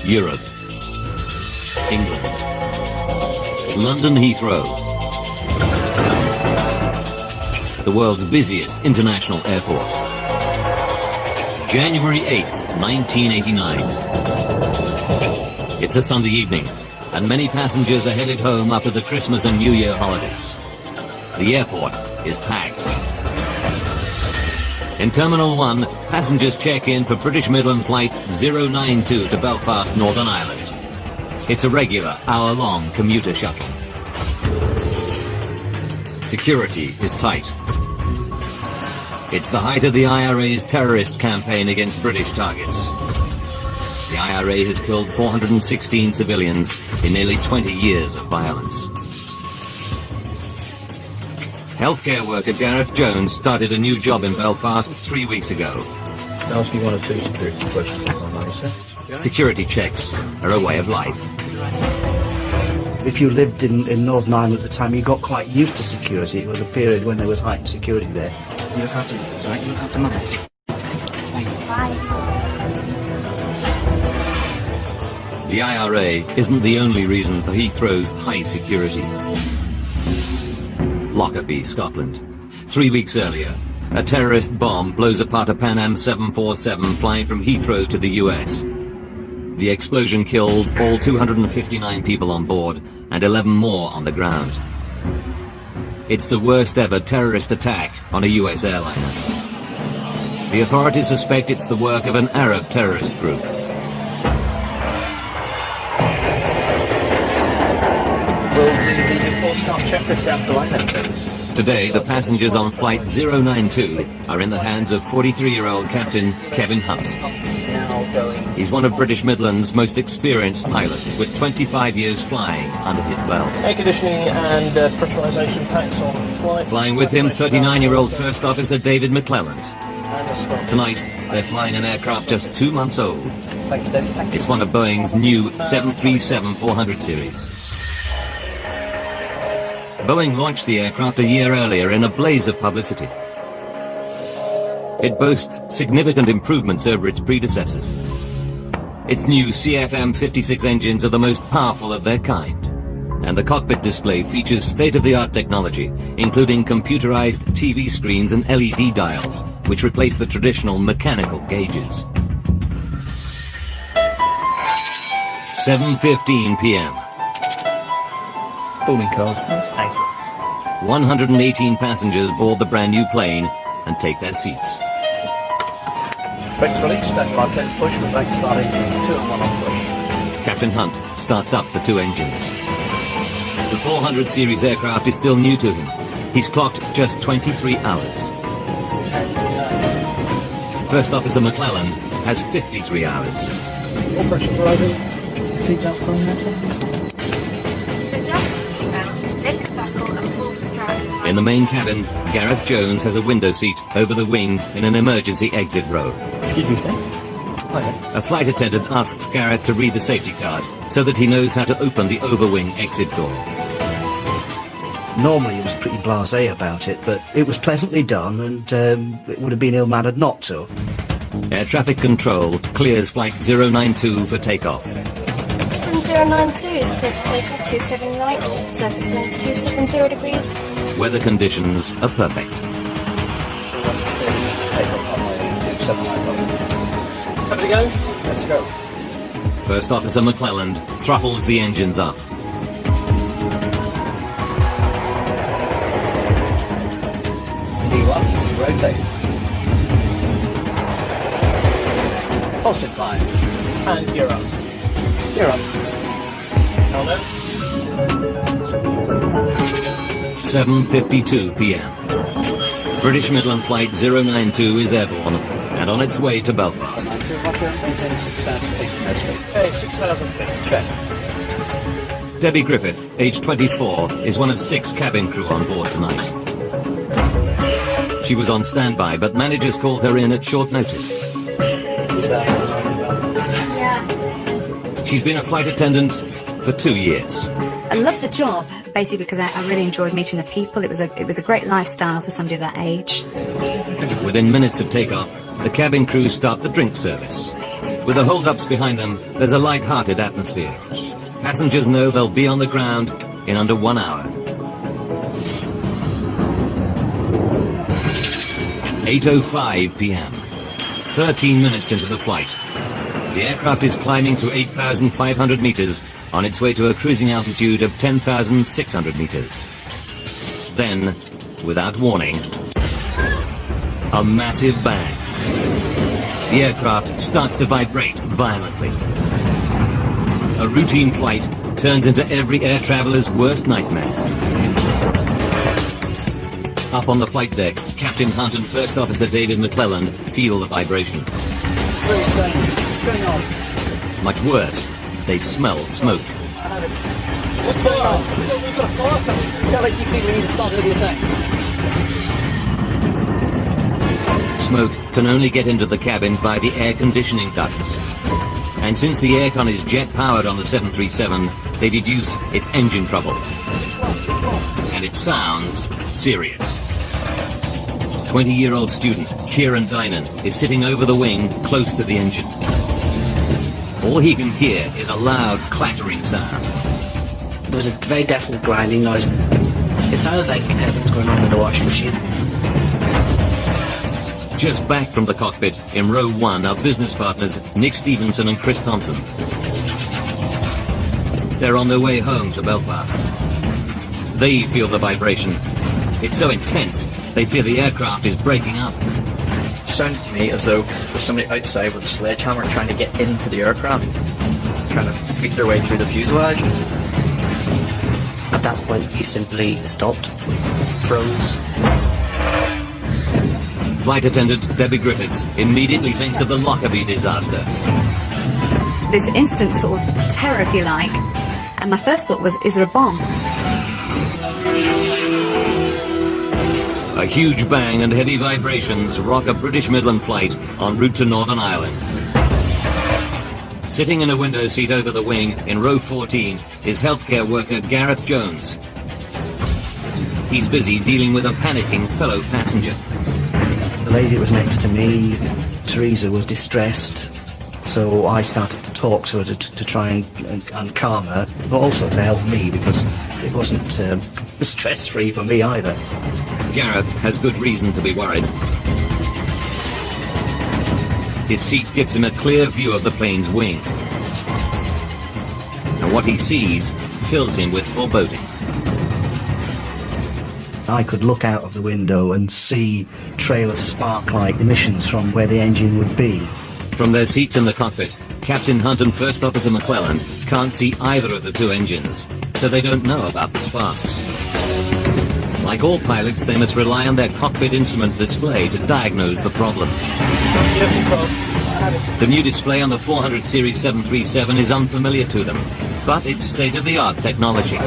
Europe, England, London Heathrow, the world's busiest international airport. January 8th, 1989. It's a Sunday evening, and many passengers are headed home after the Christmas and New Year holidays. The airport is packed. In Terminal 1, passengers check in for British Midland Flight 092 to Belfast, Northern Ireland. It's a regular hour-long commuter shuttle. Security is tight. It's the height of the IRA's terrorist campaign against British targets. The IRA has killed 416 civilians in nearly 20 years of violence. Healthcare worker Gareth Jones started a new job in Belfast 3 weeks ago. I'll ask you one or two security questions if I may, sir. Security checks are a way of life. If you lived in Northern Ireland at the time, you got quite used to security. It was a period when there was heightened security there. You look after sisters, right? You look after mother. Bye. The IRA isn't the only reason for Heathrow's high security. Lockerbie, Scotland. 3 weeks earlier, a terrorist bomb blows apart a Pan Am 747 flying from Heathrow to the US. The explosion kills all 259 people on board and 11 more on the ground. It's the worst ever terrorist attack on a US airliner. The authorities suspect it's the work of an Arab terrorist group. Will we leave your four-star checklist down the line then, please? Today, the passengers on Flight 092 are in the hands of 43-year-old Captain Kevin Hunt. He's one of British Midland's most experienced pilots, with 25 years flying under his belt. Air conditioning and pressurisation packs on flight. Flying with him, 39-year-old First Officer David McClelland. Tonight, they're flying an aircraft just 2 months old. Thanks, David. Thank you. It's one of Boeing's new 737-400 series. Boeing launched the aircraft a year earlier in a blaze of publicity. It boasts significant improvements over its predecessors. Its new CFM56 engines are the most powerful of their kind, and the cockpit display features state-of-the-art technology, including computerized TV screens and LED dials, which replace the traditional mechanical gauges. 7:15 p.m. Booming cars. Thanks. 118 passengers board the brand new plane and take their seats. Brakes released, stand by plane push, the brakes start engines 2 and 1 on push. Captain Hunt starts up the 2 engines. The 400 series aircraft is still new to him. He's clocked just 23 hours. First Officer McClelland has 53 hours. All pressures rising. Seatbelts on there, sir. In the main cabin, Gareth Jones has a window seat over the wing in an emergency exit row. Excuse me, sir. Hi there. A flight attendant asks Gareth to read the safety card so that he knows how to open the overwing exit door. Normally he was pretty blasé about it, but it was pleasantly done, and it would have been ill-mannered not to. Air traffic control clears Flight 092 for takeoff. 092 is clear for takeoff, 27 right, surface winds 270 degrees. Weather conditions are perfect. Ready to go? Let's go. First Officer McClelland throttles the engines up. D1, rotate. Positive 5. And you're up. You're up. Hello. 7:52 p.m. British Midland Flight 092 is airborne and on its way to Belfast. Okay, 6,000 feet. Check. Debbie Griffith, age 24, is one of 6 cabin crew on board tonight. She was on standby, but managers called her in at short notice. She's been a flight attendant for 2 years. I loved the job, basically because I really enjoyed meeting the people. It was a great lifestyle for somebody of that age. Within minutes of takeoff, the cabin crew start the drink service. With the hold-ups behind them, there's a light-hearted atmosphere. Passengers know they'll be on the ground in under 1 hour. 8:05 p.m. 13 minutes into the flight. The aircraft is climbing to 8,500 meters on its way to a cruising altitude of 10,600 meters. Then, without warning, a massive bang. The aircraft starts to vibrate violently. A routine flight turns into every air traveler's worst nightmare. Up on the flight deck, Captain Hunt and First Officer David McClelland feel the vibration. What's going on? Much worse, they smell smoke. What's going on? We've got a fire coming. Tell ATC we need to start in a sec. Smoke can only get into the cabin via the air conditioning ducts. And since the aircon is jet-powered on the 737, they deduce it's engine trouble. And it sounds serious. 20-year-old student Kieran Dynan is sitting over the wing close to the engine. All he can hear is a loud clattering sound. There was a very definite grinding noise. It sounded like it was going on in the washing machine. Just back from the cockpit, in row 1 are business partners Nick Stevenson and Chris Thompson. They're on their way home to Belfast. They feel the vibration. It's so intense, they fear the aircraft is breaking up. It sounded to me as though there's somebody outside with a sledgehammer trying to get into the aircraft, trying to beat their way through the fuselage. At that point, he simply stopped, froze. Flight attendant Debbie Griffiths immediately thinks of the Lockerbie disaster. This instant sort of terror, if you like, and my first thought was, is there a bomb? A huge bang and heavy vibrations rock a British Midland flight en route to Northern Ireland. Sitting in a window seat over the wing in row 14 is healthcare worker Gareth Jones. He's busy dealing with a panicking fellow passenger. The lady that was next to me, Teresa, was distressed, so I started to talk to her to try and calm her, but also to help me because it wasn't stress-free for me either. Gareth has good reason to be worried. His seat gives him a clear view of the plane's wing. And what he sees fills him with foreboding. I could look out of the window and see trail of spark-like emissions from where the engine would be. From their seats in the cockpit, Captain Hunt and First Officer McClelland can't see either of the two engines, so they don't know about the sparks. Like all pilots, they must rely on their cockpit instrument display to diagnose the problem. The new display on the 400 Series 737 is unfamiliar to them, but it's state-of-the-art technology.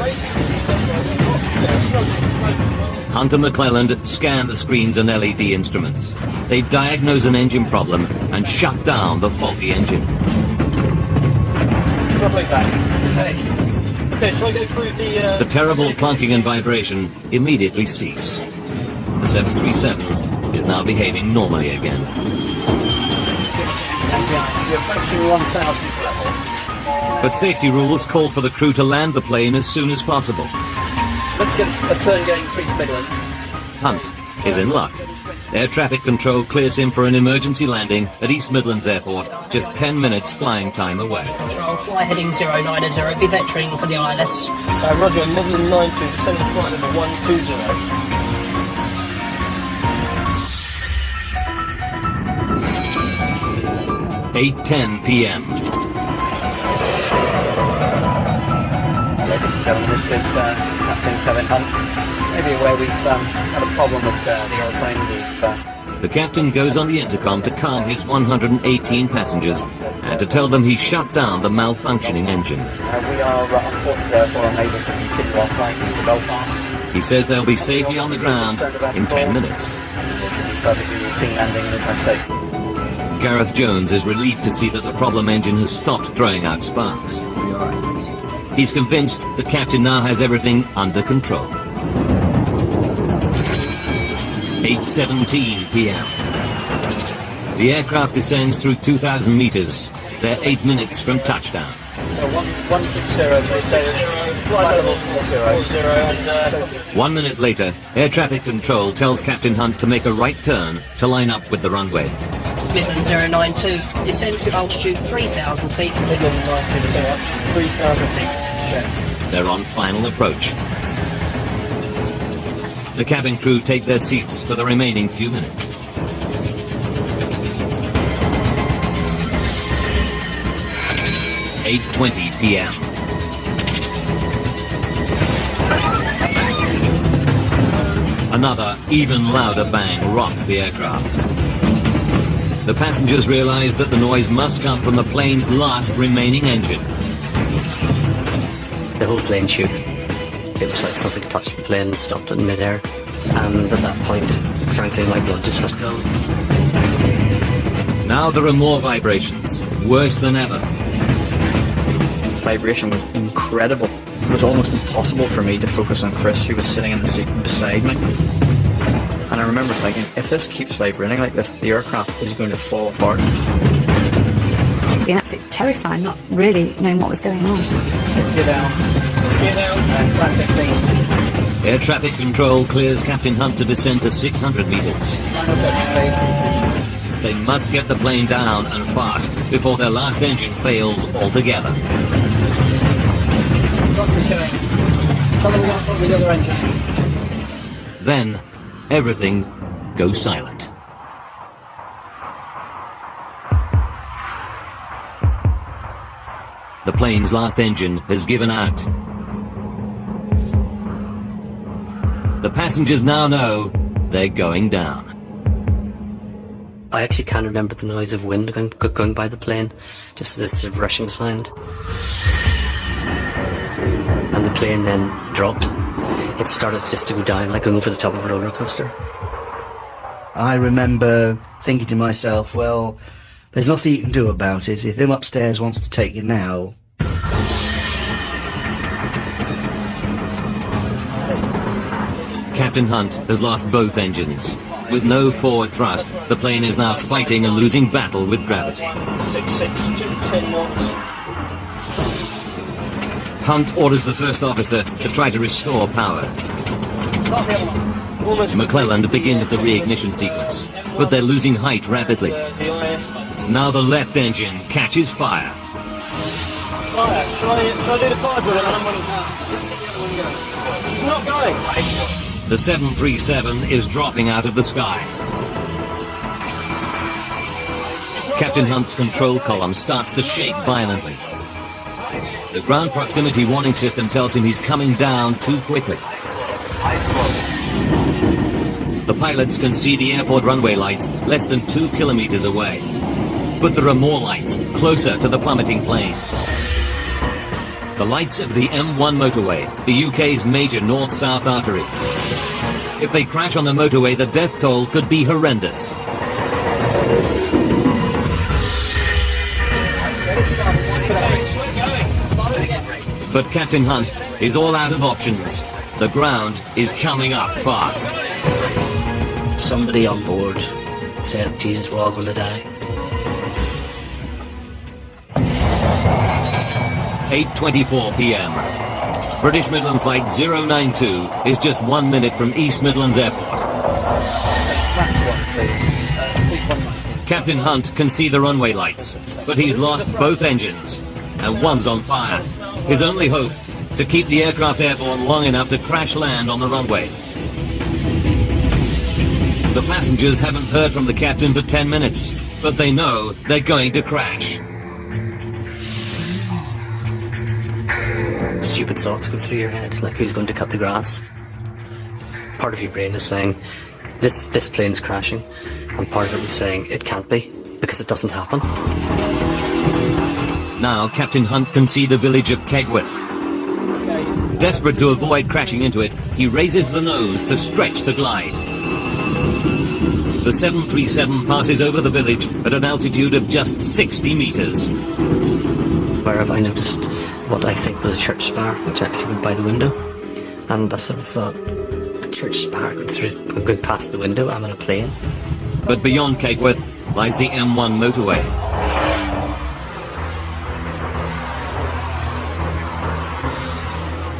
Hunt and McClelland scan the screens and LED instruments. They diagnose an engine problem and shut down the faulty engine. Okay, shall I go through The terrible clunking and vibration immediately cease. The 737 is now behaving normally again. So you're approaching 1,000 level. But safety rules call for the crew to land the plane as soon as possible. Let's get a turn going for East Midlands. Hunt is in luck. Air traffic control clears him for an emergency landing at East Midlands Airport, just 10 minutes flying time away. Control, fly heading 090, be vectoring for the ILS. Roger, Midland 92, descending flight number 120. 8:10 p.m. Ladies and gentlemen, this is Captain Kevin Hunt. Maybe aware we've had a problem with the aeroplane. The captain goes on the intercom to calm his 118 passengers and to tell them he shut down the malfunctioning engine. We are unfortunately therefore unable to continue our flight into Belfast. He says they'll be safely on the ground in 10 minutes. It should be perfectly routine landing, as I say. Gareth Jones is relieved to see that the problem engine has stopped throwing out sparks. He's convinced the captain now has everything under control. 8:17 p.m. The aircraft descends through 2,000 meters They're 8 minutes from touchdown. So 160, please. Flight level 40. 1 minute later, air traffic control tells Captain Hunt to make a right turn to line up with the runway. Midland 092, descend to altitude 3,000 feet. Midland 092, 3,000 feet. Check. They're on final approach. The cabin crew take their seats for the remaining few minutes. (8:20 p.m.) Another, even louder bang rocks the aircraft. The passengers realize that the noise must come from the plane's last remaining engine. The whole plane shook. It was like something touched the plane and stopped it in midair. And at that point, frankly, my blood just went cold. Now there are more vibrations, worse than ever. Vibration was incredible. It was almost impossible for me to focus on Chris, who was sitting in the seat beside me. And I remember thinking, if this keeps vibrating like this, the aircraft is going to fall apart. Being absolutely terrified, not really knowing what was going on. Get down. Get down. Flat 15. Air traffic control clears Captain Hunt to descend to 600 meters. They must get the plane down and fast before their last engine fails altogether. What's this going? Tell them we're going to put the other engine. Then, everything goes silent. The plane's last engine has given out. The passengers now know they're going down. I actually can't remember the noise of wind going by the plane, just this sort of rushing sound. And the plane then dropped. It started just to go down, like going over the top of a roller coaster. I remember thinking to myself, well, there's nothing you can do about it. If him upstairs wants to take you now... Captain Hunt has lost both engines. With no forward thrust, the plane is now fighting a losing battle with gravity. 66210 knots. Hunt orders the first officer to try to restore power. McClelland begins the reignition sequence, but they're losing height rapidly. Now the left engine catches fire. Fire. Shall I do the fire drill and I'm running out? It's not going. The 737 is dropping out of the sky. Captain Hunt's control column starts to shake violently. The ground proximity warning system tells him he's coming down too quickly. The pilots can see the airport runway lights less than 2 kilometers away. But there are more lights closer to the plummeting plane. The lights of the M1 motorway, the UK's major north-south artery. If they crash on the motorway, the death toll could be horrendous. But Captain Hunt is all out of options. The ground is coming up fast. Somebody on board said, Jesus, we're all going to die. 8:24 p.m. British Midland Flight 092 is just 1 minute from East Midlands Airport. Captain Hunt can see the runway lights, but he's lost both engines, and one's on fire. His only hope, to keep the aircraft airborne long enough to crash land on the runway. The passengers haven't heard from the captain for 10 minutes, but they know they're going to crash. Stupid thoughts go through your head, like who's going to cut the grass. Part of your brain is saying, this plane's crashing, and part of it is saying, it can't be, because it doesn't happen. Now Captain Hunt can see the village of Kegworth. Desperate to avoid crashing into it, he raises the nose to stretch the glide. The 737 passes over the village at an altitude of just 60 meters. Where have I noticed what I think was a church spire, which actually went by the window, and I sort of thought, a church spire going past the window, I'm in a plane. But beyond Kegworth lies the M1 motorway.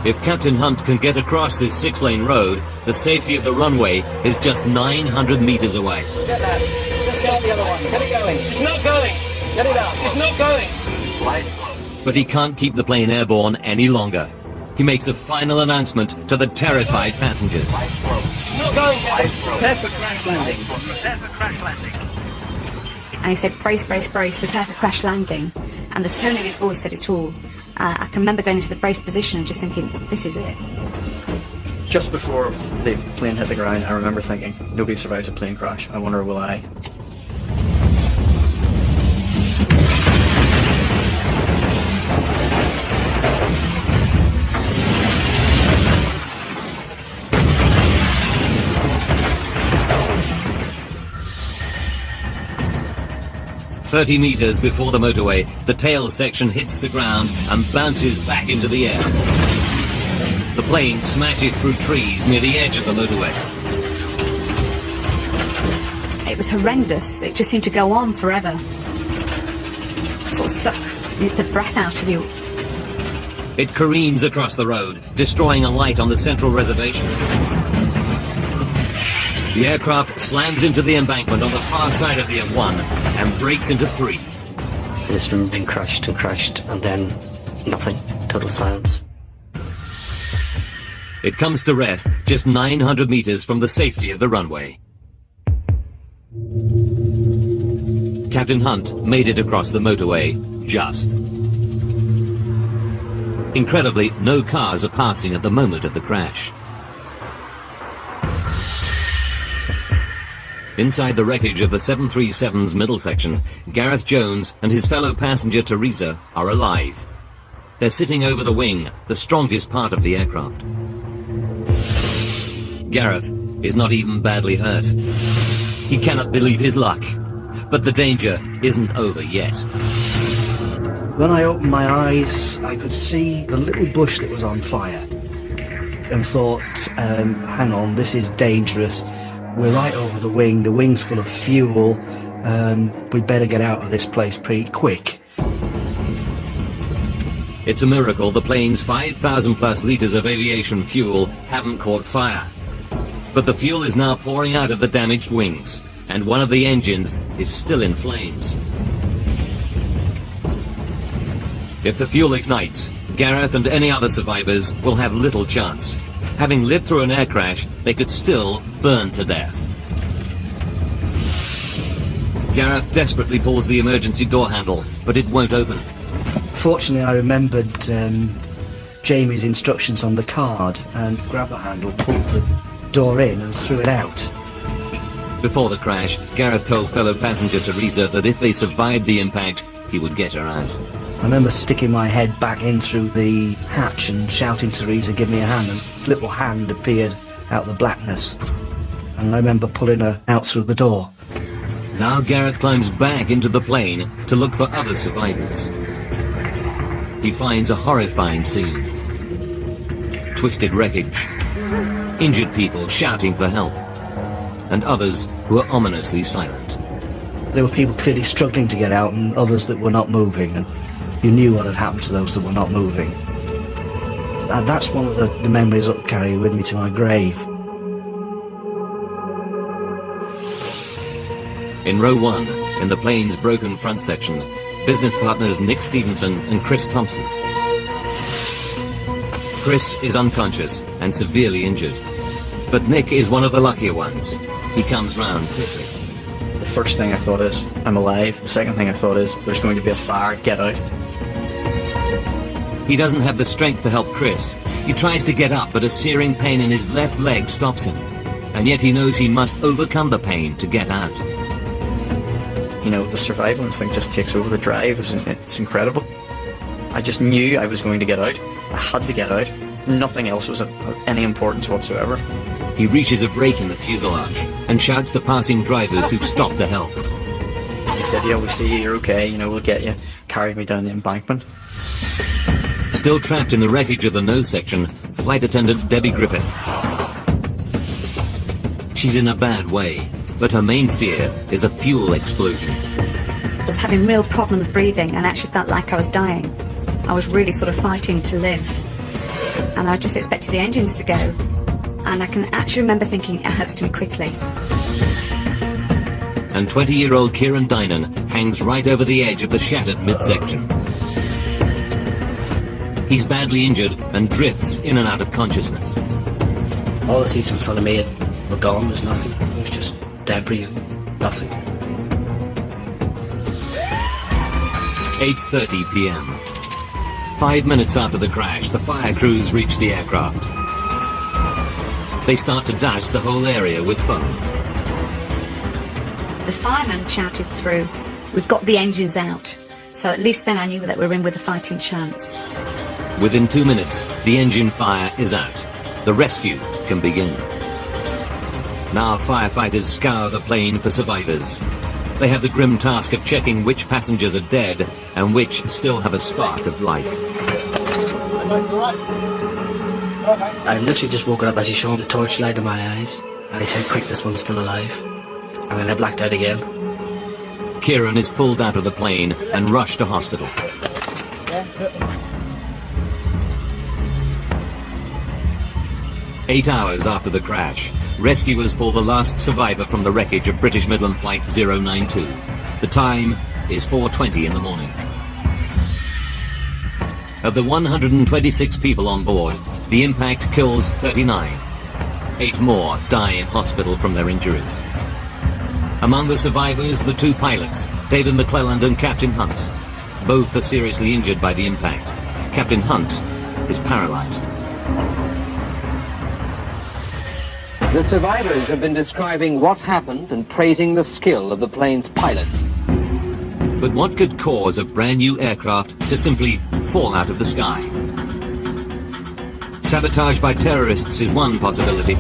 If Captain Hunt can get across this 6-lane road, the safety of the runway is just 900 meters away. Get that. Just get the other one. Get it going. It's not going. Get it up. It's not going. But he can't keep the plane airborne any longer. He makes a final announcement to the terrified passengers. It's not going, Captain. Prepare for crash landing. Prepare for crash landing. And he said, brace, brace, brace, prepare for crash landing. And the tone of his voice said it all. I can remember going into the brace position and just thinking, this is it. Just before the plane hit the ground, I remember thinking, nobody survives a plane crash. I wonder, will I? "30 meters before the motorway, the tail section hits the ground and bounces back into the air. The plane smashes through trees near the edge of the motorway. It was horrendous. It just seemed to go on forever. Sort of suck the breath out of you. It careens across the road, destroying a light on the central reservation. The aircraft slams into the embankment on the far side of the M1 and breaks into 3. I just remember being crushed and then nothing. Total silence. It comes to rest just 900 meters from the safety of the runway. Captain Hunt made it across the motorway, just. Incredibly, no cars are passing at the moment of the crash. Inside the wreckage of the 737's middle section, Gareth Jones and his fellow passenger Teresa are alive. They're sitting over the wing, the strongest part of the aircraft. Gareth is not even badly hurt. He cannot believe his luck, but the danger isn't over yet. When I opened my eyes, I could see the little bush that was on fire and thought, hang on, this is dangerous. We're right over the wing's full of fuel, we'd better get out of this place pretty quick. It's a miracle the plane's 5,000 plus litres of aviation fuel haven't caught fire. But the fuel is now pouring out of the damaged wings, and one of the engines is still in flames. If the fuel ignites, Gareth and any other survivors will have little chance. Having lived through an air crash, they could still burn to death. Gareth desperately pulls the emergency door handle, but it won't open. Fortunately, I remembered Jamie's instructions on the card and grabbed the handle, pulled the door in and threw it out. Before the crash, Gareth told fellow passenger Teresa that if they survived the impact, he would get her out. I remember sticking my head back in through the hatch and shouting to Teresa, give me a hand, and this little hand appeared out of the blackness. And I remember pulling her out through the door. Now Gareth climbs back into the plane to look for other survivors. He finds a horrifying scene. Twisted wreckage, injured people shouting for help, and others who are ominously silent. There were people clearly struggling to get out and others that were not moving, and you knew what had happened to those that were not moving. And that's one of the memories I'll carry with me to my grave. In row 1, in the plane's broken front section, business partners Nick Stevenson and Chris Thompson. Chris is unconscious and severely injured, but Nick is one of the luckier ones. He comes round quickly. The first thing I thought is, I'm alive. The second thing I thought is, there's going to be a fire, get out. He doesn't have the strength to help Chris. He tries to get up, but a searing pain in his left leg stops him. And yet he knows he must overcome the pain to get out. You know, the survival instinct just takes over. The drive, it's incredible. I just knew I was going to get out. I had to get out. Nothing else was of any importance whatsoever. He reaches a break in the fuselage and shouts to passing drivers who've stopped to help. He said, yeah, we see you, you're okay, you know, we'll get you. Carried me down the embankment. Still trapped in the wreckage of the nose section, flight attendant Debbie Griffith. She's in a bad way, but her main fear is a fuel explosion. I was having real problems breathing and actually felt like I was dying. I was really sort of fighting to live. and I just expected the engines to go. And I can actually remember thinking it hurts to me quickly. And 20-year-old Kieran Dynan hangs right over the edge of the shattered midsection. He's badly injured and drifts in and out of consciousness. All the seats in front of me were gone. There's nothing. It was just debris and nothing. 8:30 p.m. 5 minutes after the crash, the fire crews reach the aircraft. They start to douse the whole area with foam. The fireman shouted through, "We've got the engines out." So at least then I knew that we were in with a fighting chance. Within 2 minutes, the engine fire is out. The rescue can begin. Now firefighters scour the plane for survivors. They have the grim task of checking which passengers are dead and which still have a spark of life. I literally just woke up as he shone the torchlight in my eyes, and he said, "Quick, this one's still alive." And then I blacked out again. Kieran is pulled out of the plane and rushed to hospital. 8 hours after the crash, rescuers pull the last survivor from the wreckage of British Midland Flight 092. The time is 4:20 in the morning. Of the 126 people on board, the impact kills 39. 8 more die in hospital from their injuries. Among the survivors, the 2 pilots, David McClelland and Captain Hunt. Both are seriously injured by the impact. Captain Hunt is paralyzed. The survivors have been describing what happened and praising the skill of the plane's pilots. But what could cause a brand new aircraft to simply fall out of the sky? Sabotage by terrorists is one possibility.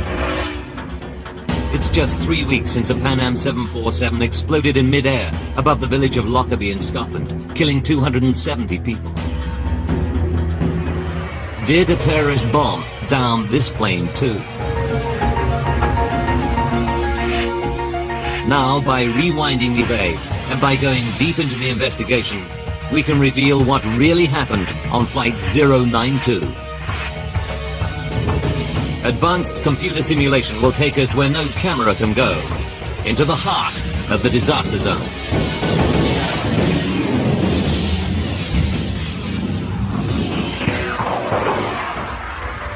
It's just 3 weeks since a Pan Am 747 exploded in mid-air above the village of Lockerbie in Scotland, killing 270 people. Did a terrorist bomb down this plane too? Now, by rewinding the bay and by going deep into the investigation, we can reveal what really happened on Flight 092. Advanced computer simulation will take us where no camera can go, into the heart of the disaster zone.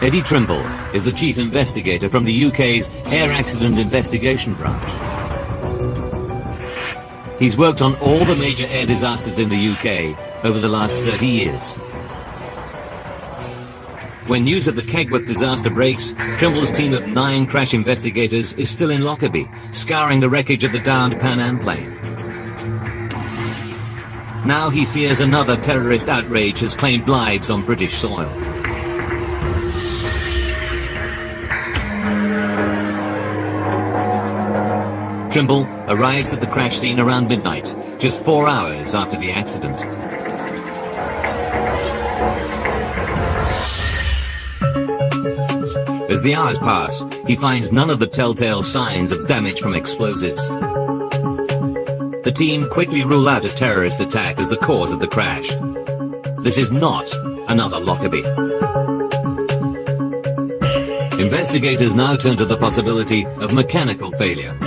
Eddie Trimble is the chief investigator from the UK's Air Accident Investigation Branch. He's worked on all the major air disasters in the UK over the last 30 years. When news of the Kegworth disaster breaks, Trimble's team of 9 crash investigators is still in Lockerbie, scouring the wreckage of the downed Pan Am plane. Now he fears another terrorist outrage has claimed lives on British soil. Trimble arrives at the crash scene around midnight, just 4 hours after the accident. As the hours pass, he finds none of the telltale signs of damage from explosives. The team quickly rule out a terrorist attack as the cause of the crash. This is not another Lockerbie. Investigators now turn to the possibility of mechanical failure.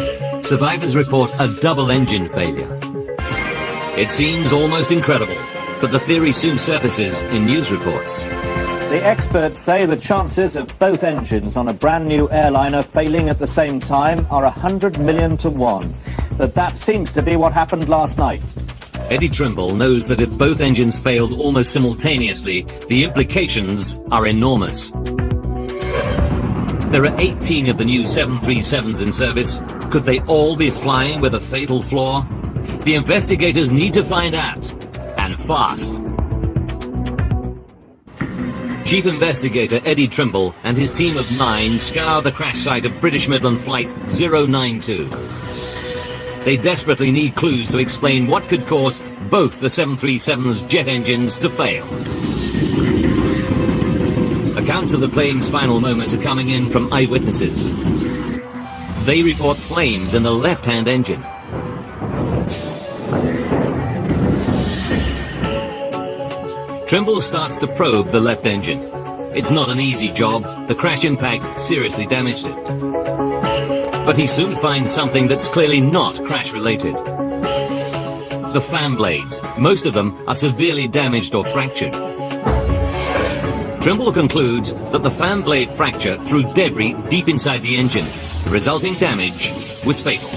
Survivors report a double engine failure. It seems almost incredible, but the theory soon surfaces in news reports. The experts say the chances of both engines on a brand new airliner failing at the same time are 100 million to 1. But that seems to be what happened last night. Eddie Trimble knows that if both engines failed almost simultaneously, the implications are enormous. There are 18 of the new 737s in service. Could they all be flying with a fatal flaw? The investigators need to find out, and fast. Chief Investigator Eddie Trimble and his team of 9 scour the crash site of British Midland Flight 092. They desperately need clues to explain what could cause both the 737's jet engines to fail. Accounts of the plane's final moments are coming in from eyewitnesses. They report flames in the left-hand engine. Trimble starts to probe the left engine. It's not an easy job. The crash impact seriously damaged it. But he soon finds something that's clearly not crash-related. The fan blades. Most of them are severely damaged or fractured. Trimble concludes that the fan blade fracture threw debris deep inside the engine. The resulting damage was fatal.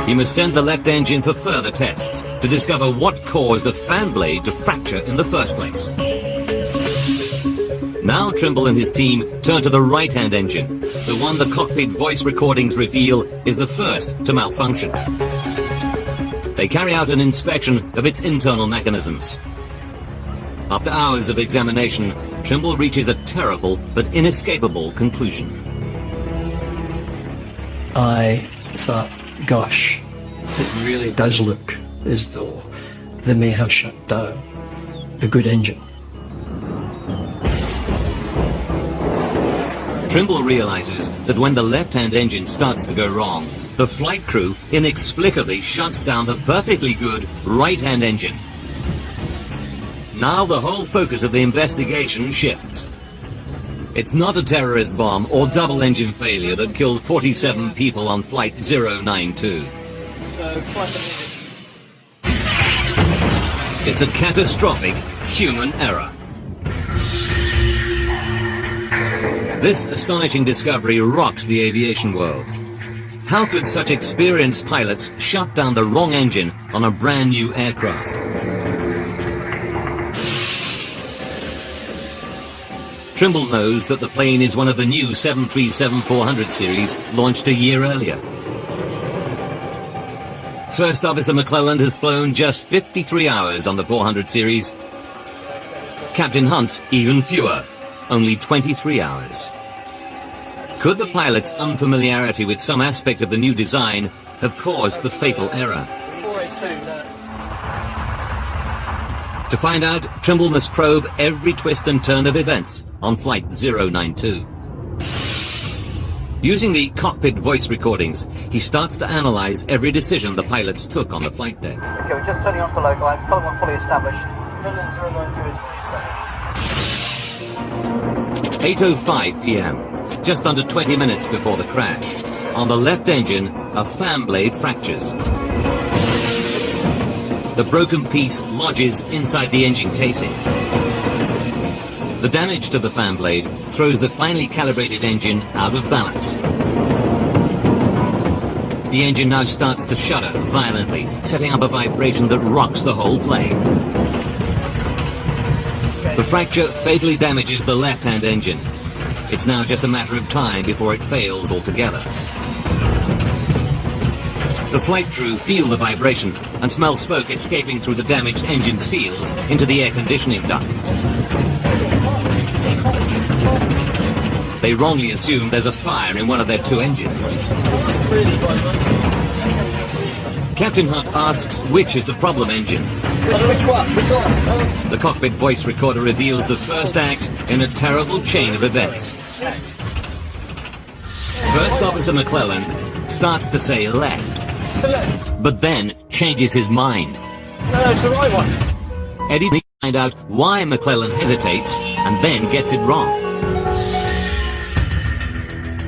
He must send the left engine for further tests to discover what caused the fan blade to fracture in the first place. Now Trimble and his team turn to the right-hand engine, the one the cockpit voice recordings reveal is the first to malfunction. They carry out an inspection of its internal mechanisms. After hours of examination, Trimble reaches a terrible but inescapable conclusion. I thought, gosh, it really does look as though they may have shut down a good engine. Trimble realizes that when the left-hand engine starts to go wrong, the flight crew inexplicably shuts down the perfectly good right-hand engine. Now the whole focus of the investigation shifts. It's not a terrorist bomb or double engine failure that killed 47 people on flight 092. It's a catastrophic human error. This astonishing discovery rocks the aviation world. How could such experienced pilots shut down the wrong engine on a brand new aircraft? Trimble knows that the plane is one of the new 737-400 series launched a year earlier. First Officer McClelland has flown just 53 hours on the 400 series. Captain Hunt even fewer, only 23 hours. Could the pilot's unfamiliarity with some aspect of the new design have caused the fatal error? To find out, Trimble must probe every twist and turn of events on Flight 092. Using the cockpit voice recordings, he starts to analyze every decision the pilots took on the flight deck. Okay, we're just turning off the localizer, column 1 fully established. Midland 092 is fully established. 8:05 p.m., just under 20 minutes before the crash. On the left engine, a fan blade fractures. The broken piece lodges inside the engine casing. The damage to the fan blade throws the finely calibrated engine out of balance. The engine now starts to shudder violently, setting up a vibration that rocks the whole plane. The fracture fatally damages the left-hand engine. It's now just a matter of time before it fails altogether. The flight crew feel the vibration and smell smoke escaping through the damaged engine seals into the air conditioning duct. They wrongly assume there's a fire in one of their two engines. Captain Hunt asks which is the problem engine. Which one? Which one? The cockpit voice recorder reveals the first act in a terrible chain of events. First Officer McClelland starts to say left, but then changes his mind. No, it's the right one. Eddie needs to find out why McClelland hesitates and then gets it wrong.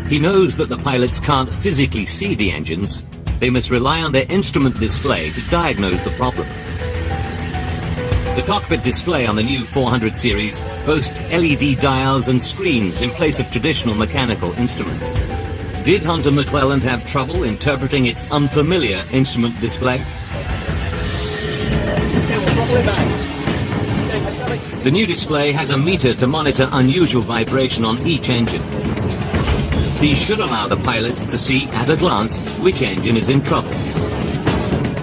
He knows that the pilots can't physically see the engines. They must rely on their instrument display to diagnose the problem. The cockpit display on the new 400 series boasts LED dials and screens in place of traditional mechanical instruments. Did Hunt and McClelland have trouble interpreting its unfamiliar instrument display? The new display has a meter to monitor unusual vibration on each engine. These should allow the pilots to see at a glance which engine is in trouble.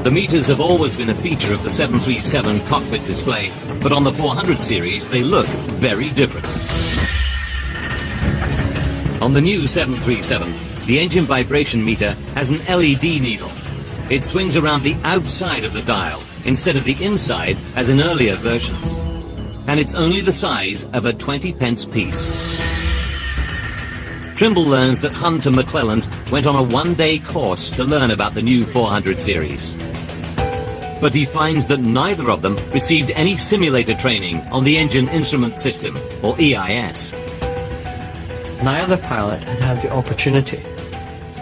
The meters have always been a feature of the 737 cockpit display, but on the 400 series they look very different. On the new 737, the engine vibration meter has an LED needle. It swings around the outside of the dial instead of the inside as in earlier versions. And it's only the size of a 20-pence piece. Trimble learns that Hunt and McClelland went on a one-day course to learn about the new 400 series. But he finds that neither of them received any simulator training on the Engine Instrument System, or EIS. Neither pilot had had the opportunity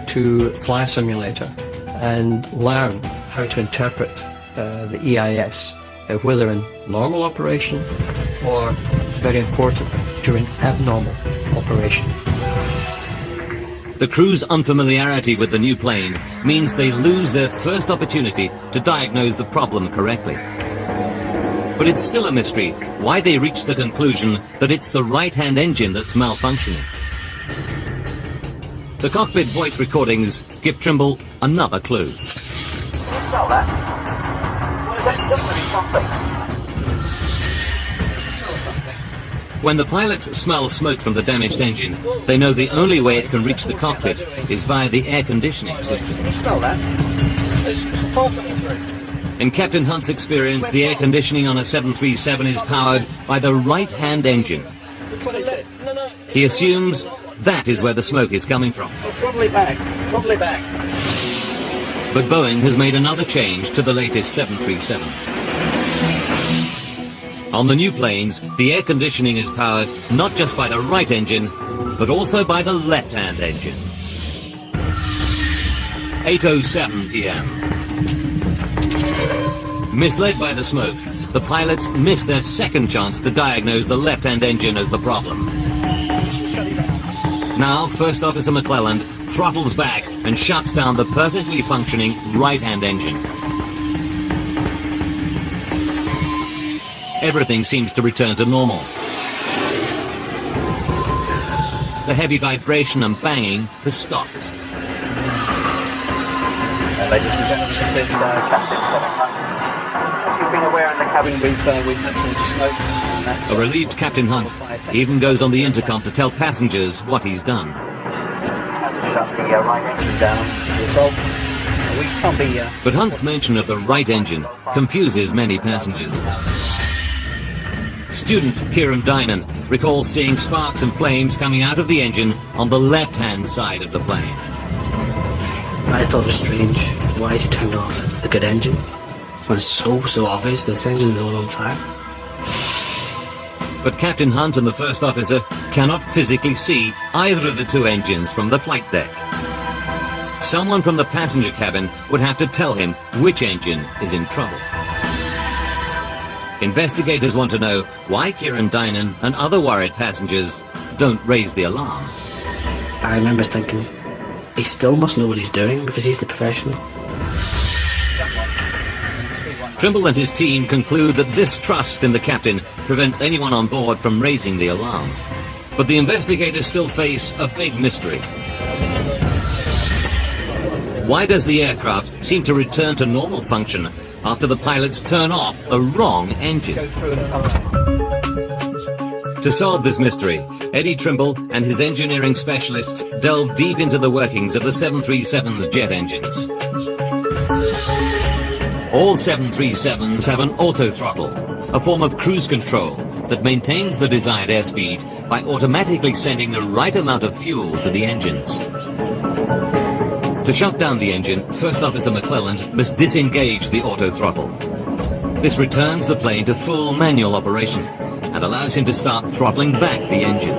to fly a simulator and learn how to interpret the EIS, whether in normal operation or, very important, during abnormal operation. The crew's unfamiliarity with the new plane means they lose their first opportunity to diagnose the problem correctly. But it's still a mystery why they reach the conclusion that it's the right-hand engine that's malfunctioning. The cockpit voice recordings give Trimble another clue. Can you smell that? Well, it doesn't really something. When the pilots smell smoke from the damaged engine, they know the only way it can reach the cockpit is via the air conditioning system. Can you smell that? There's a fog coming through. In Captain Hunt's experience, the air conditioning on a 737 is powered by the right-hand engine. Which one is it? No. He assumes that is where the smoke is coming from. Probably back. Probably back. But Boeing has made another change to the latest 737. On the new planes, the air conditioning is powered not just by the right engine, but also by the left-hand engine. 8:07 p.m. Misled by the smoke, the pilots miss their second chance to diagnose the left-hand engine as the problem. Now, First Officer McClelland throttles back and shuts down the perfectly functioning right-hand engine. Everything seems to return to normal. The heavy vibration and banging has stopped. Ladies and gentlemen, this is Captain Hunt. As you've been aware in the cabin, we've had some smoke and that's... A relieved Captain Hunt even goes on the intercom to tell passengers what he's done. Shut the right engine down as a result. We can't be... But Hunt's mention of the right engine confuses many passengers. Student Kieran Dynan recalls seeing sparks and flames coming out of the engine on the left-hand side of the plane. I thought it was strange. Why is he turned off the good engine? When it's so obvious this engine is all on fire. But Captain Hunt and the first officer cannot physically see either of the two engines from the flight deck. Someone from the passenger cabin would have to tell him which engine is in trouble. Investigators want to know why Kieran Dynan and other worried passengers don't raise the alarm. I remember thinking, he still must know what he's doing because he's the professional. Trimble and his team conclude that this trust in the captain prevents anyone on board from raising the alarm. But the investigators still face a big mystery. Why does the aircraft seem to return to normal function after the pilots turn off the wrong engine? To solve this mystery, Eddie Trimble and his engineering specialists delve deep into the workings of the 737's jet engines. All 737s have an auto-throttle, a form of cruise control that maintains the desired airspeed by automatically sending the right amount of fuel to the engines. To shut down the engine, First Officer McClelland must disengage the auto-throttle. This returns the plane to full manual operation and allows him to start throttling back the engine.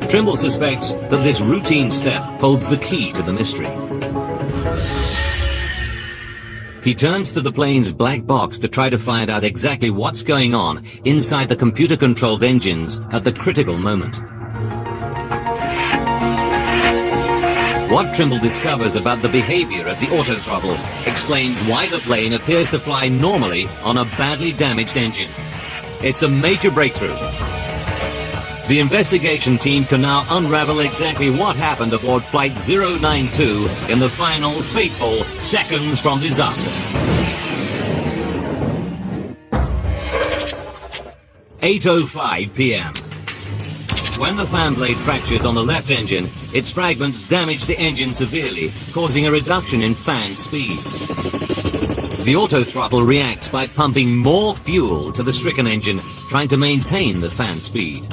Trimble suspects that this routine step holds the key to the mystery. He turns to the plane's black box to try to find out exactly what's going on inside the computer-controlled engines at the critical moment. What Trimble discovers about the behavior of the autothrottle explains why the plane appears to fly normally on a badly damaged engine. It's a major breakthrough. The investigation team can now unravel exactly what happened aboard Flight 092 in the final fateful seconds from disaster. 8:05 p.m. When the fan blade fractures on the left engine, its fragments damage the engine severely, causing a reduction in fan speed. The autothrottle reacts by pumping more fuel to the stricken engine, trying to maintain the fan speed.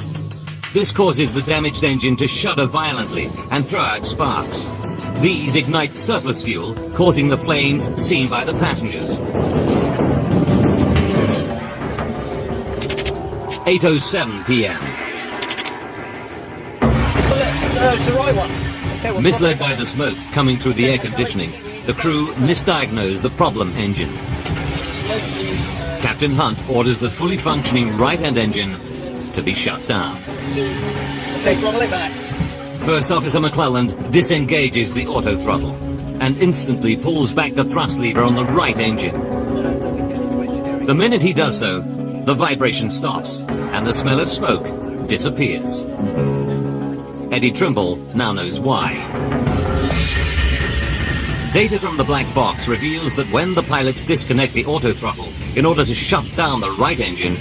This causes the damaged engine to shudder violently and throw out sparks. These ignite surplus fuel, causing the flames seen by the passengers. 8:07 p.m. It's the right one. Okay, well, Misled by the smoke coming through the air conditioning, the crew misdiagnosed the problem engine. Captain Hunt orders the fully functioning right-hand engine to be shut down. Okay, throttle it back. First Officer McClelland disengages the auto throttle and instantly pulls back the thrust lever on the right engine. The minute he does so, the vibration stops and the smell of smoke disappears. Eddie Trimble now knows why. Data from the black box reveals that when the pilots disconnect the auto throttle in order to shut down the right engine,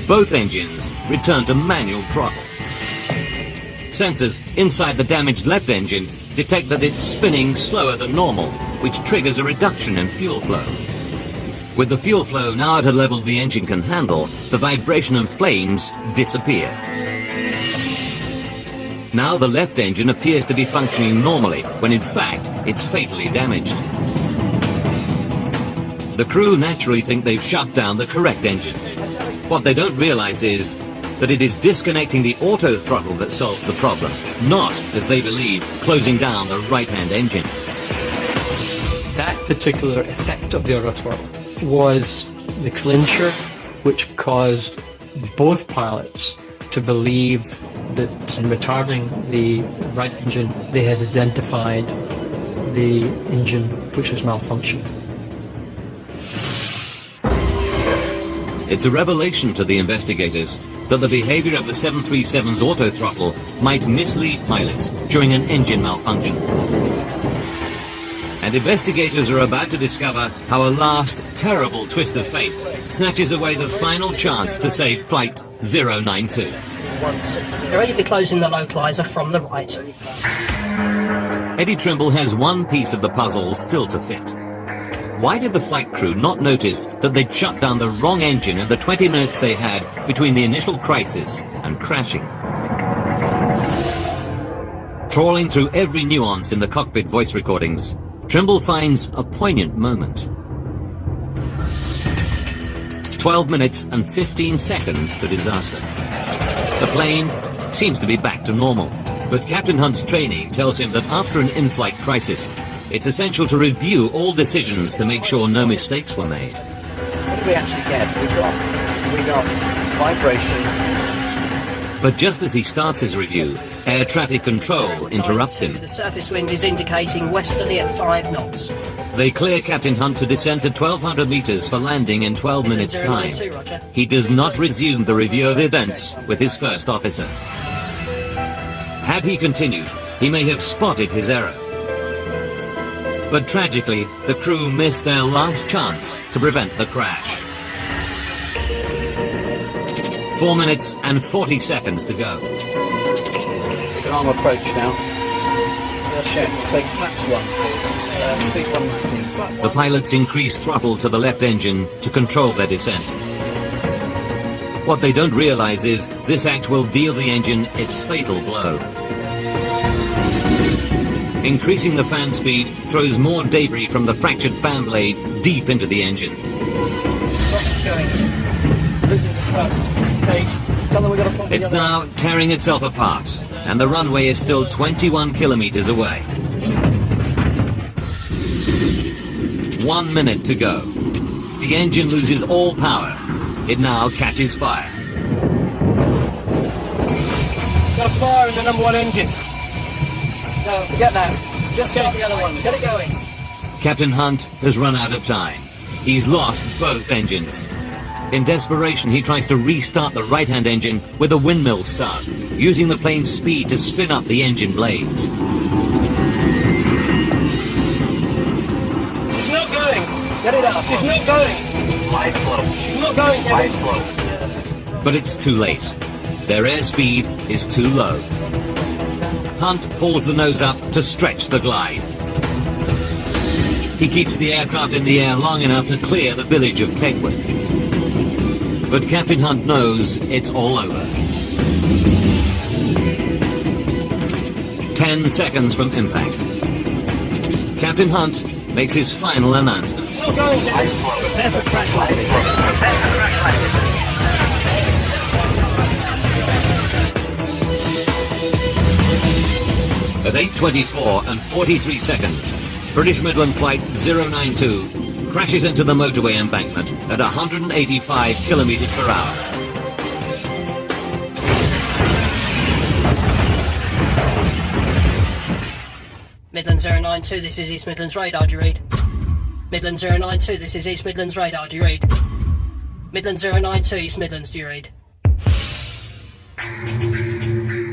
both engines return to manual throttle. Sensors inside the damaged left engine detect that it's spinning slower than normal, which triggers a reduction in fuel flow. With the fuel flow now at a level the engine can handle, the vibration and flames disappear. Now the left engine appears to be functioning normally, when in fact it's fatally damaged. The crew naturally think they've shut down the correct engine. What they don't realize is that it is disconnecting the auto throttle that solves the problem, not, as they believe, closing down the right-hand engine. That particular effect of the auto throttle was the clincher which caused both pilots to believe that in retarding the right engine they had identified the engine which was malfunctioning. It's a revelation to the investigators that the behavior of the 737's auto throttle might mislead pilots during an engine malfunction. And investigators are about to discover how a last terrible twist of fate snatches away the final chance to save Flight 092. They're ready to be closing the localizer from the right. Eddie Trimble has one piece of the puzzle still to fit. Why did the flight crew not notice that they'd shut down the wrong engine in the 20 minutes they had between the initial crisis and crashing? Trawling through every nuance in the cockpit voice recordings, Trimble finds a poignant moment. 12 minutes and 15 seconds to disaster. The plane seems to be back to normal, but Captain Hunt's training tells him that after an in-flight crisis, it's essential to review all decisions to make sure no mistakes were made. What did we actually get? We got vibration. But just as he starts his review, air traffic control interrupts him. The surface wind is indicating westerly at 5 knots. They clear Captain Hunt to descend to 1,200 meters for landing in 12 minutes' time. He does not resume the review of events with his first officer. Had he continued, he may have spotted his error. But tragically, the crew missed their last chance to prevent the crash. 4 minutes and 40 seconds to go. Long approach now. Check. Take flaps 1, please. Speed 1, please. The pilots increase throttle to the left engine to control their descent. What they don't realize is this act will deal the engine its fatal blow. Increasing the fan speed throws more debris from the fractured fan blade deep into the engine. What's going? Losing the thrust. Okay. Tell them we got to put It's now tearing itself apart, and the runway is still 21 kilometers away. 1 minute to go. The engine loses all power. It now catches fire. Got a fire in the number 1 engine. No, forget that. Just start the other one. Get it going. Captain Hunt has run out of time. He's lost both engines. In desperation, he tries to restart the right-hand engine with a windmill start, using the plane's speed to spin up the engine blades. She's not going. Get it out. She's not going. High flow. She's not going. High flow. But it's too late. Their airspeed is too low. Hunt pulls the nose up to stretch the glide. He keeps the aircraft in the air long enough to clear the village of Kegworth. But Captain Hunt knows it's all over. 10 seconds from impact. Captain Hunt makes his final announcement. Not going down. Prepare for crash landing. Prepare for crash landing. At 8:24 and 43 seconds, British Midland Flight 092 crashes into the motorway embankment at 185 kilometres per hour. Midland 092, this is East Midlands radar, do you read? Midland 092, this is East Midlands radar, do you read? Midland 092, East Midlands, do you read?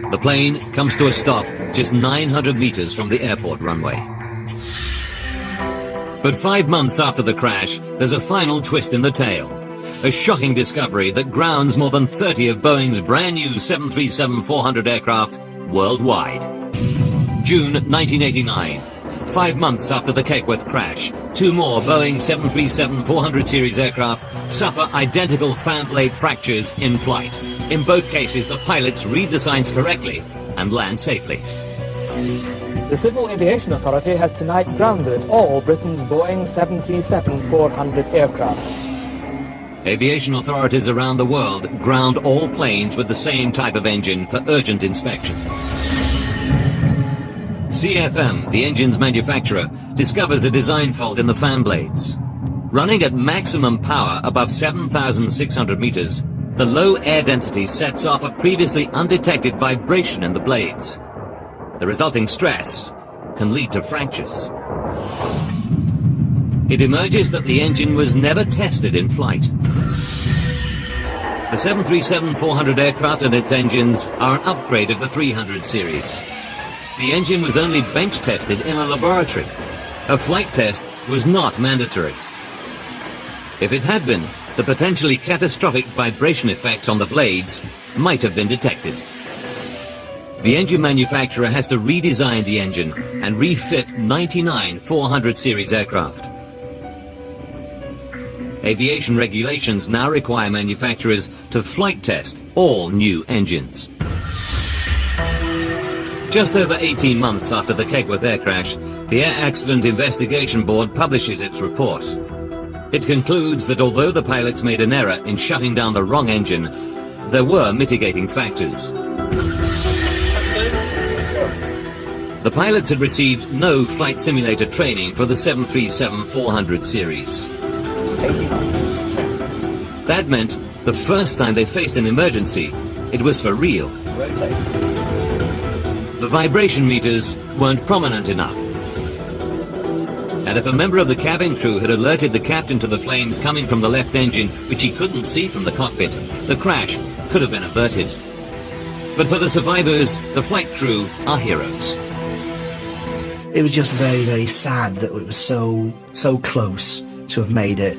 The plane comes to a stop just 900 metres from the airport runway. But 5 months after the crash, there's a final twist in the tale. A shocking discovery that grounds more than 30 of Boeing's brand new 737-400 aircraft worldwide. June 1989. 5 months after the Kegworth crash, 2 more Boeing 737-400 series aircraft suffer identical fan blade fractures in flight. In both cases, the pilots read the signs correctly and land safely. The Civil Aviation Authority has tonight grounded all Britain's Boeing 737-400 aircraft. Aviation authorities around the world ground all planes with the same type of engine for urgent inspection. CFM, the engine's manufacturer, discovers a design fault in the fan blades. Running at maximum power above 7,600 meters, the low air density sets off a previously undetected vibration in the blades. The resulting stress can lead to fractures. It emerges that the engine was never tested in flight. The 737-400 aircraft and its engines are an upgrade of the 300 series. The engine was only bench tested in a laboratory. A flight test was not mandatory. If it had been, the potentially catastrophic vibration effects on the blades might have been detected. The engine manufacturer has to redesign the engine and refit 99 400 series aircraft. Aviation regulations now require manufacturers to flight test all new engines. Just over 18 months after the Kegworth air crash, the Air Accident Investigation Board publishes its report. It concludes that although the pilots made an error in shutting down the wrong engine, there were mitigating factors. The pilots had received no flight simulator training for the 737-400 series. That meant the first time they faced an emergency, it was for real. The vibration meters weren't prominent enough. And if a member of the cabin crew had alerted the captain to the flames coming from the left engine, which he couldn't see from the cockpit, the crash could have been averted. But for the survivors, the flight crew are heroes. It was just very, very sad that it was so close to have made it.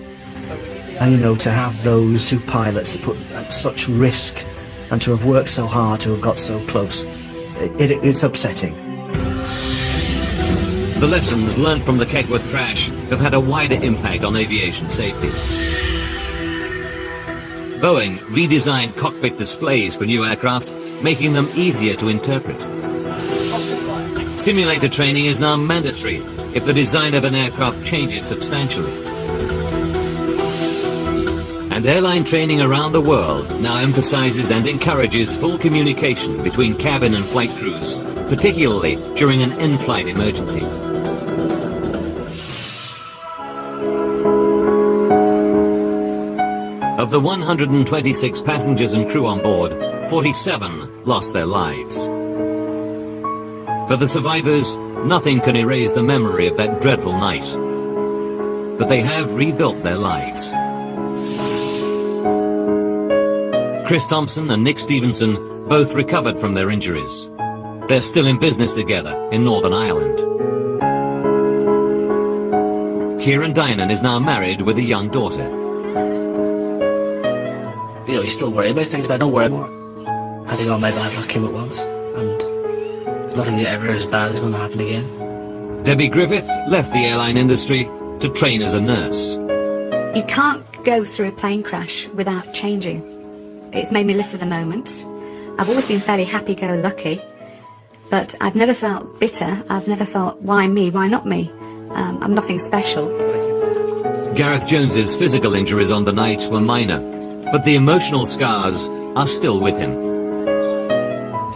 And, you know, to have those 2 pilots put at such risk and to have worked so hard to have got so close, it's upsetting. The lessons learned from the Kegworth crash have had a wider impact on aviation safety. Boeing redesigned cockpit displays for new aircraft, making them easier to interpret. Simulator training is now mandatory if the design of an aircraft changes substantially. And airline training around the world now emphasizes and encourages full communication between cabin and flight crews, particularly during an in-flight emergency. Of the 126 passengers and crew on board, 47 lost their lives. For the survivors, nothing can erase the memory of that dreadful night. But they have rebuilt their lives. Chris Thompson and Nick Stevenson both recovered from their injuries. They're still in business together in Northern Ireland. Kieran Dynan is now married with a young daughter. You know, you still worry about things, but I don't worry more. I think all my bad luck came at once, and nothing ever as bad is going to happen again. Debbie Griffith left the airline industry to train as a nurse. You can't go through a plane crash without changing. It's made me live for the moment. I've always been fairly happy-go-lucky, but I've never felt bitter. I've never felt, why me, why not me? I'm nothing special. Gareth Jones's physical injuries on the night were minor, but the emotional scars are still with him.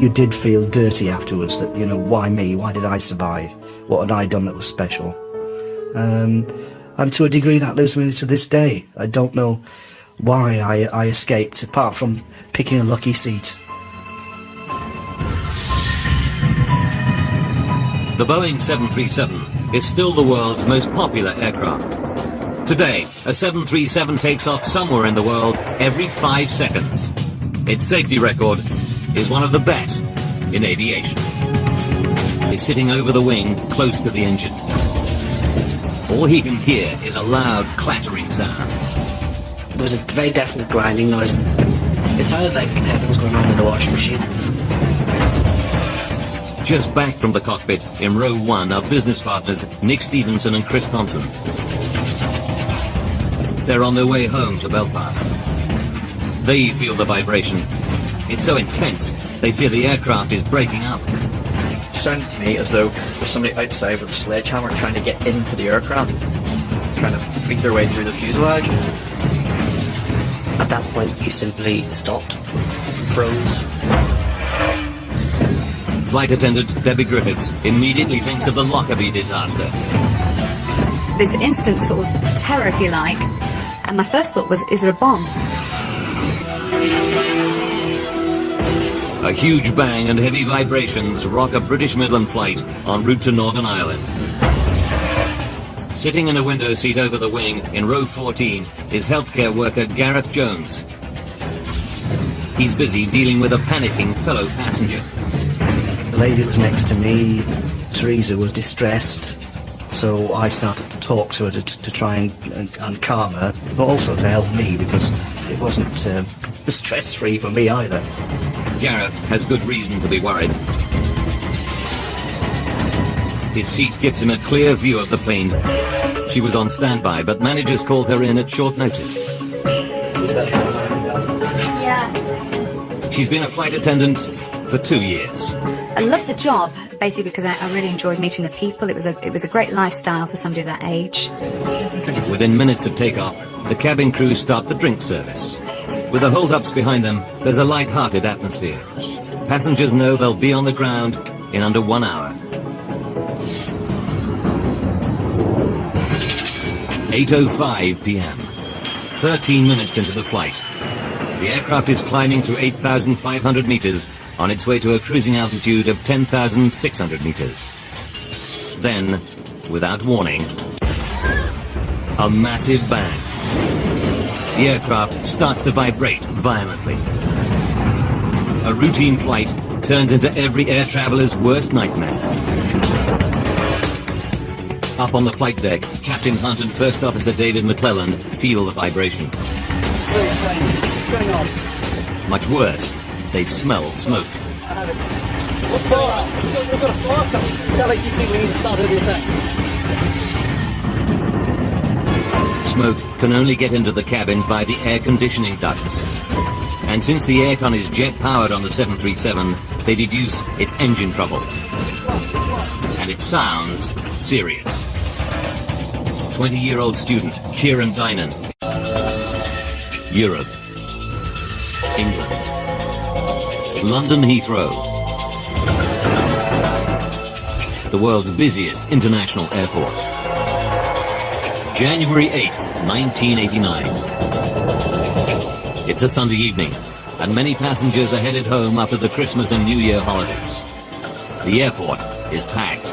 You did feel dirty afterwards, that, you know, why me? Why did I survive? What had I done that was special? And to a degree that lives with me to this day. I don't know why I escaped, apart from picking a lucky seat. The Boeing 737 is still the world's most popular aircraft. Today, a 737 takes off somewhere in the world every 5 seconds. Its safety record is one of the best in aviation. It's sitting over the wing, close to the engine. All he can hear is a loud clattering sound. There was a very definite grinding noise. It sounded like heaven was going on in the washing machine. Just back from the cockpit, in row 1, are business partners Nick Stevenson and Chris Thompson. They're on their way home to Belfast. They feel the vibration. It's so intense, they fear the aircraft is breaking up. It sounded to me as though there's somebody outside with a sledgehammer trying to get into the aircraft, trying to beat their way through the fuselage. At that point, he simply stopped, froze. Flight attendant Debbie Griffiths immediately thinks of the Lockerbie disaster. This instant sort of terror, if you like, and my first thought was, is there a bomb? A huge bang and heavy vibrations rock a British Midland flight en route to Northern Ireland. Sitting in a window seat over the wing in row 14 is healthcare worker Gareth Jones. He's busy dealing with a panicking fellow passenger. The lady that was next to me, Teresa, was distressed, so I started to talk to her to try and calm her, but also to help me, because it wasn't stress-free for me either. Gareth has good reason to be worried. His seat gives him a clear view of the plane. She was on standby, but managers called her in at short notice. Yeah. She's been a flight attendant for 2 years. I loved the job, basically because I really enjoyed meeting the people. It was a great lifestyle for somebody of that age. Within minutes of takeoff, the cabin crew start the drink service. With the hold-ups behind them, there's a light-hearted atmosphere. Passengers know they'll be on the ground in under 1 hour. 8:05 p.m. 13 minutes into the flight. The aircraft is climbing through 8,500 meters on its way to a cruising altitude of 10,600 meters. Then, without warning, a massive bang. The aircraft starts to vibrate violently. A routine flight turns into every air traveler's worst nightmare. Up on the flight deck, Captain Hunt and First Officer David McClellan feel the vibration. What's going on? Much worse, they smell smoke. What's going on? We've got a fire coming. Tell ATC we need to start over a sec. Smoke can only get into the cabin via the air conditioning ducts. And since the aircon is jet-powered on the 737, they deduce it's engine trouble. And it sounds serious. 20-year-old student Kieran Dynan. Europe. England. London Heathrow. The world's busiest international airport. January 8th, 1989. It's a Sunday evening, and many passengers are headed home after the Christmas and New Year holidays. The airport is packed.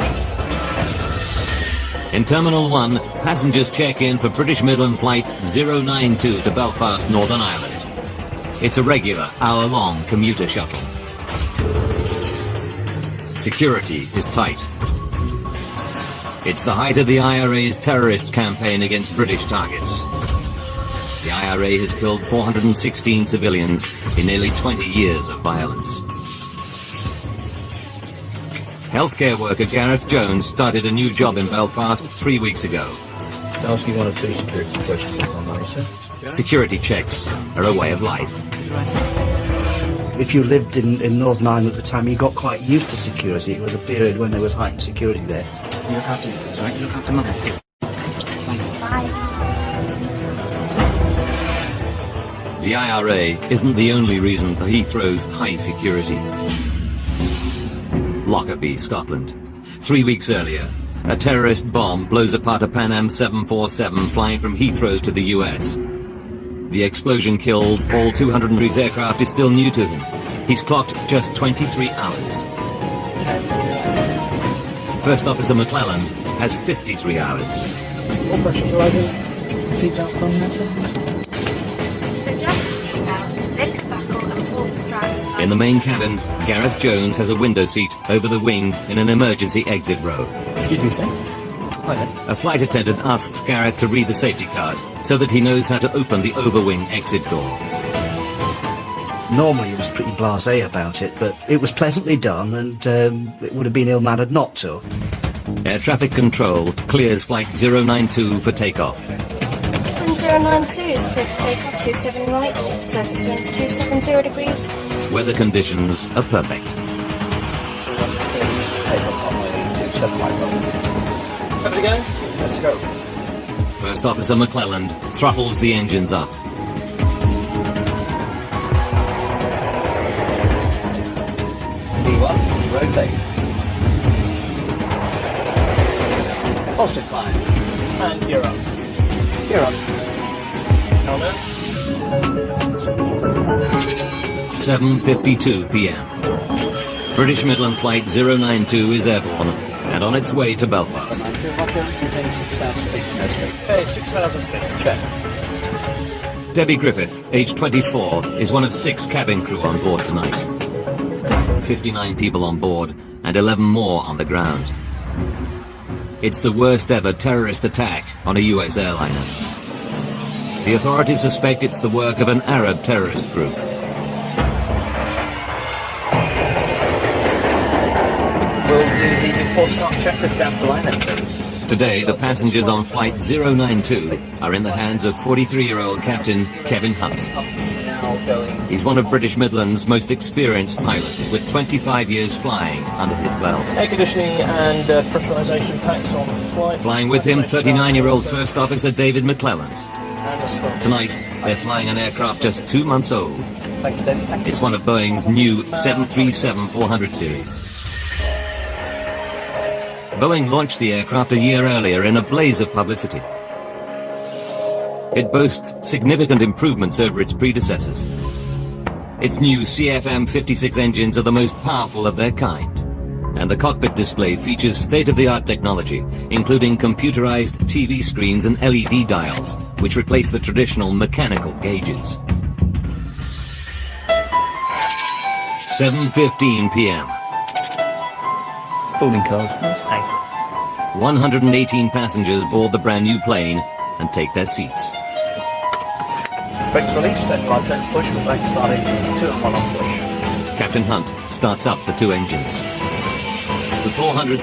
In Terminal 1, passengers check in for British Midland Flight 092 to Belfast, Northern Ireland. It's a regular, hour-long commuter shuttle. Security is tight. It's the height of the IRA's terrorist campaign against British targets. The IRA has killed 416 civilians in nearly 20 years of violence. Healthcare worker Gareth Jones started a new job in Belfast 3 weeks ago. I'll ask you one or two security questions on my sir. Security checks are a way of life. If you lived in Northern Ireland at the time, you got quite used to security. It was a period when there was heightened security there. You look after yourself, right? You look after Mother. The IRA isn't the only reason for Heathrow's high security. Lockerbie, Scotland. 3 weeks earlier, a terrorist bomb blows apart a Pan Am 747 flying from Heathrow to the US. The explosion kills all 200. His aircraft is still new to him. He's clocked just 23 hours. First Officer McClelland has 53 hours. All pressures rising. Seatbelts on there, sir. In the main cabin, Gareth Jones has a window seat over the wing in an emergency exit row. Excuse me, sir. Hi there. A flight attendant asks Gareth to read the safety card so that he knows how to open the overwing exit door. Normally he was pretty blasé about it, but it was pleasantly done, and it would have been ill-mannered not to. Air traffic control clears flight 092 for takeoff. 092 is clear for takeoff, 27 right, surface winds 270 degrees. Weather conditions are perfect. Have we go? Let's go. First Officer McClelland throttles the engines up. V1, rotate. Positive climb. And gear up. Gear up. Helmet. 7:52 p.m. British Midland Flight 092 is airborne and on its way to Belfast. Okay, 6,000 feet. Check. Debbie Griffith, age 24, is one of 6 cabin crew on board tonight. 59 people on board and 11 more on the ground. It's the worst ever terrorist attack on a US airliner. The authorities suspect it's the work of an Arab terrorist group. Will do the before-start checklist down the line then, please. Today, the passengers on Flight 092 are in the hands of 43-year-old Captain Kevin Hunt. He's one of British Midland's most experienced pilots, with 25 years flying under his belt. Air conditioning and pressurization packs on flight. Flying with him, 39-year-old First Officer David McClelland. And a stop. Tonight, they're flying an aircraft just 2 months old. Thanks, David. Thank you. It's one of Boeing's new 737-400 series. Boeing launched the aircraft a year earlier in a blaze of publicity. It boasts significant improvements over its predecessors. Its new CFM56 engines are the most powerful of their kind, and the cockpit display features state-of-the-art technology, including computerized TV screens and LED dials, which replace the traditional mechanical gauges. 7:15 p.m. Boarding cars. Nice. 118 passengers board the brand new plane and take their seats. Brakes released, then right turn push with blank start engines, 2 and 1 on push. Captain Hunt starts up the 2 engines. The 400